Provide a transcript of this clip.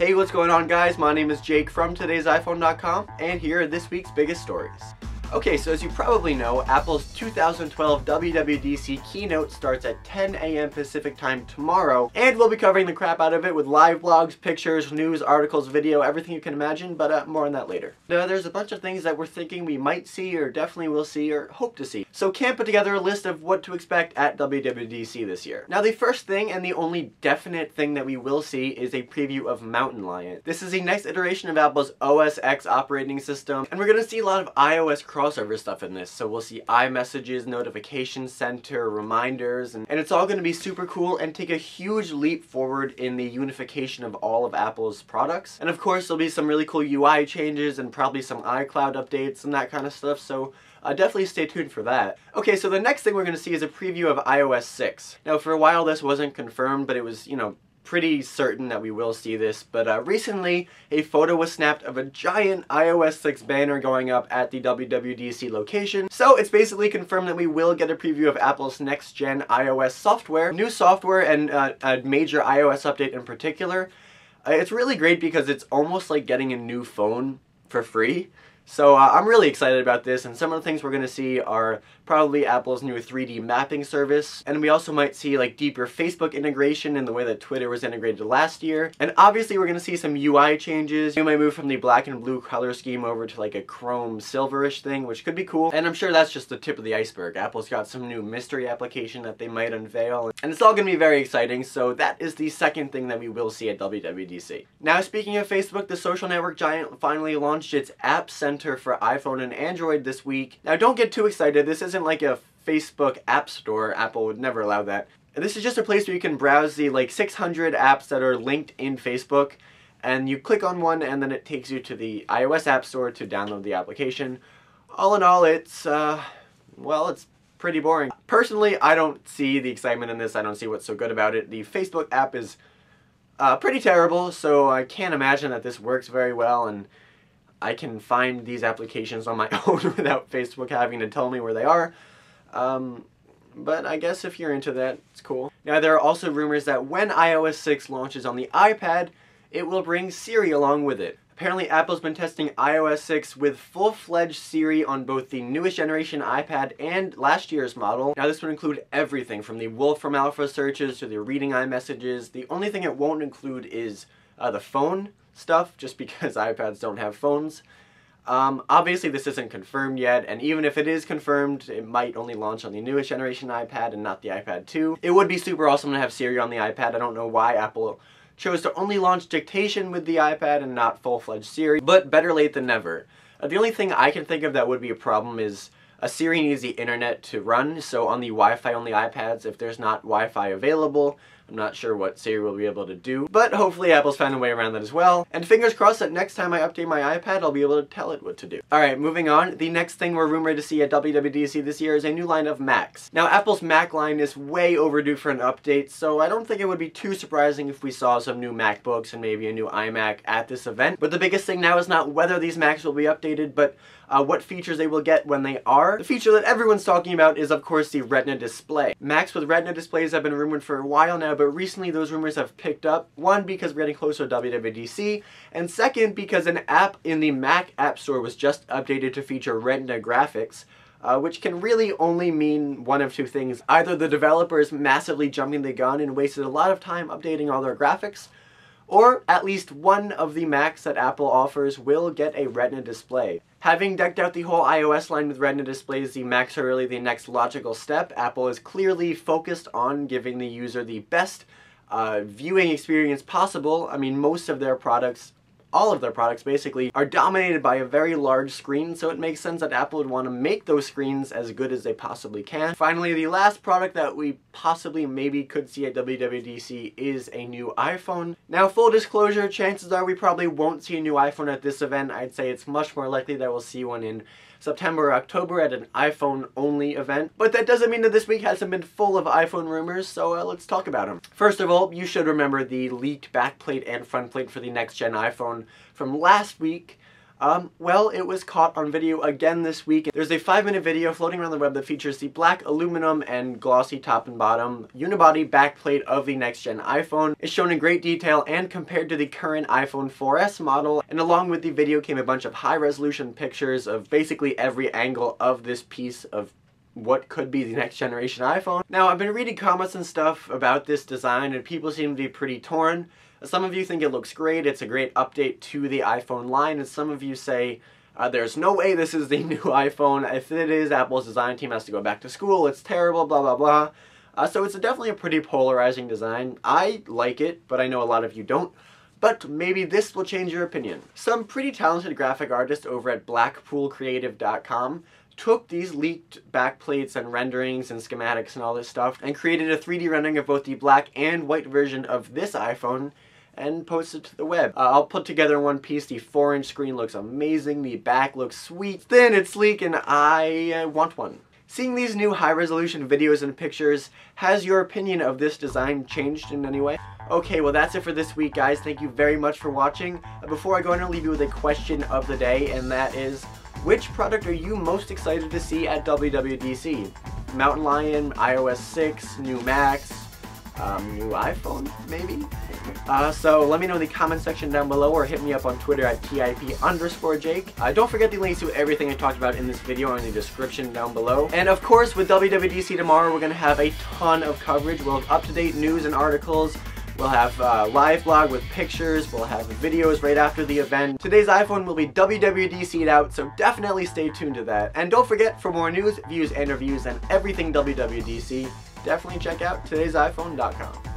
Hey, what's going on, guys? My name is Jake from today'siphone.com, and here are this week's biggest stories. Okay, so as you probably know, Apple's 2012 WWDC keynote starts at 10 a.m. Pacific time tomorrow, and we'll be covering the crap out of it with live blogs, pictures, news, articles, video, everything you can imagine, but more on that later. Now, there's a bunch of things that we're thinking we might see, or definitely will see, or hope to see. So Cam put together a list of what to expect at WWDC this year. Now, the first thing, and the only definite thing that we will see, is a preview of Mountain Lion. This is the next iteration of Apple's OS X operating system, and we're going to see a lot of iOS crossover stuff in this. So we'll see iMessages, notification center, reminders, and it's all going to be super cool and take a huge leap forward in the unification of all of Apple's products. And of course, there'll be some really cool UI changes and probably some iCloud updates and that kind of stuff, so definitely stay tuned for that. Okay, so the next thing we're going to see is a preview of iOS 6. Now, for a while this wasn't confirmed, but it was, pretty certain that we will see this, but recently a photo was snapped of a giant iOS 6 banner going up at the WWDC location. So it's basically confirmed that we will get a preview of Apple's next-gen iOS software, new software, and a major iOS update in particular. It's really great because it's almost like getting a new phone for free. So I'm really excited about this, and some of the things we're going to see are probably Apple's new 3D mapping service, and we also might see like deeper Facebook integration in the way that Twitter was integrated last year. And obviously we're going to see some UI changes. We might move from the black and blue color scheme over to like a chrome silverish thing, which could be cool. And I'm sure that's just the tip of the iceberg. Apple's got some new mystery application that they might unveil, and it's all going to be very exciting. So that is the second thing that we will see at WWDC. Now, speaking of Facebook, the social network giant finally launched its App Center for iPhone and Android this week. Now, don't get too excited. This isn't like a Facebook app store. Apple would never allow that. This is just a place where you can browse the like 600 apps that are linked in Facebook, and you click on one and then it takes you to the iOS App Store to download the application. All in all, it's well, it's pretty boring. Personally, I don't see the excitement in this. I don't see what's so good about it. The Facebook app is pretty terrible, so I can't imagine that this works very well, and I can find these applications on my own without Facebook having to tell me where they are. But I guess if you're into that, it's cool. Now, there are also rumors that when iOS 6 launches on the iPad, it will bring Siri along with it. Apparently, Apple's been testing iOS 6 with full-fledged Siri on both the newest generation iPad and last year's model. Now, this would include everything from the Wolfram Alpha searches to the reading iMessages. The only thing it won't include is the phone stuff, just because iPads don't have phones. Obviously this isn't confirmed yet, and even if it is confirmed, it might only launch on the newest generation iPad and not the iPad 2. It would be super awesome to have Siri on the iPad. I don't know why Apple chose to only launch dictation with the iPad and not full-fledged Siri, but better late than never. The only thing I can think of that would be a problem is Siri needs the internet to run, so on the Wi-Fi only iPads, if there's not Wi-Fi available, I'm not sure what Siri will be able to do, but hopefully Apple's found a way around that as well. And fingers crossed that next time I update my iPad, I'll be able to tell it what to do. Alright, moving on. The next thing we're rumored to see at WWDC this year is a new line of Macs. Now, Apple's Mac line is way overdue for an update, so I don't think it would be too surprising if we saw some new MacBooks and maybe a new iMac at this event. But the biggest thing now is not whether these Macs will be updated, but what features they will get when they are. The feature that everyone's talking about is, of course, the Retina display. Macs with Retina displays have been rumored for a while now, but recently those rumors have picked up. One, because we're getting closer to WWDC, and second, because an app in the Mac App Store was just updated to feature Retina graphics, which can really only mean one of two things. Either the developers massively jumping the gun and wasted a lot of time updating all their graphics, or at least one of the Macs that Apple offers will get a Retina display. Having decked out the whole iOS line with Retina displays, the Macs are really the next logical step. Apple is clearly focused on giving the user the best viewing experience possible. I mean, most of their products, all of their products basically, are dominated by a very large screen, so it makes sense that Apple would want to make those screens as good as they possibly can. Finally, the last product that we possibly maybe could see at WWDC is a new iPhone. Now, full disclosure, chances are we probably won't see a new iPhone at this event. I'd say it's much more likely that we'll see one in September or October at an iPhone-only event. But that doesn't mean that this week hasn't been full of iPhone rumors, so let's talk about them. First of all, you should remember the leaked backplate and front plate for the next-gen iPhone from last week. Well, it was caught on video again this week. There's a 5-minute video floating around the web that features the black aluminum and glossy top and bottom unibody backplate of the next-gen iPhone. It's shown in great detail and compared to the current iPhone 4S model, and along with the video came a bunch of high-resolution pictures of basically every angle of this piece of what could be the next generation iPhone. Now, I've been reading comments and stuff about this design, and people seem to be pretty torn. Some of you think it looks great, it's a great update to the iPhone line, and some of you say, there's no way this is the new iPhone. If it is, Apple's design team has to go back to school, it's terrible, blah blah blah. So it's definitely a pretty polarizing design. I like it, but I know a lot of you don't. But maybe this will change your opinion. Some pretty talented graphic artists over at blackpoolcreative.com took these leaked backplates and renderings and schematics and all this stuff and created a 3D rendering of both the black and white version of this iPhone and posted to the web. I'll put together in one piece. The 4-inch screen looks amazing, the back looks sweet, thin, it's sleek, and I want one. Seeing these new high-resolution videos and pictures, has your opinion of this design changed in any way? Okay, well that's it for this week, guys. Thank you very much for watching. Before I go, I'm going to leave you with a question of the day, and that is, which product are you most excited to see at WWDC? Mountain Lion, iOS 6, new Macs, new iPhone, maybe? So let me know in the comment section down below, or hit me up on Twitter at TIP_Jake. Don't forget the links to everything I talked about in this video are in the description down below. And of course, with WWDC tomorrow, we're going to have a ton of coverage. We'll have up-to-date news and articles. We'll have a live blog with pictures. We'll have videos right after the event. Today's iPhone will be WWDC'd out, so definitely stay tuned to that. And don't forget, for more news, views, and reviews, and everything WWDC, definitely check out today'siphone.com.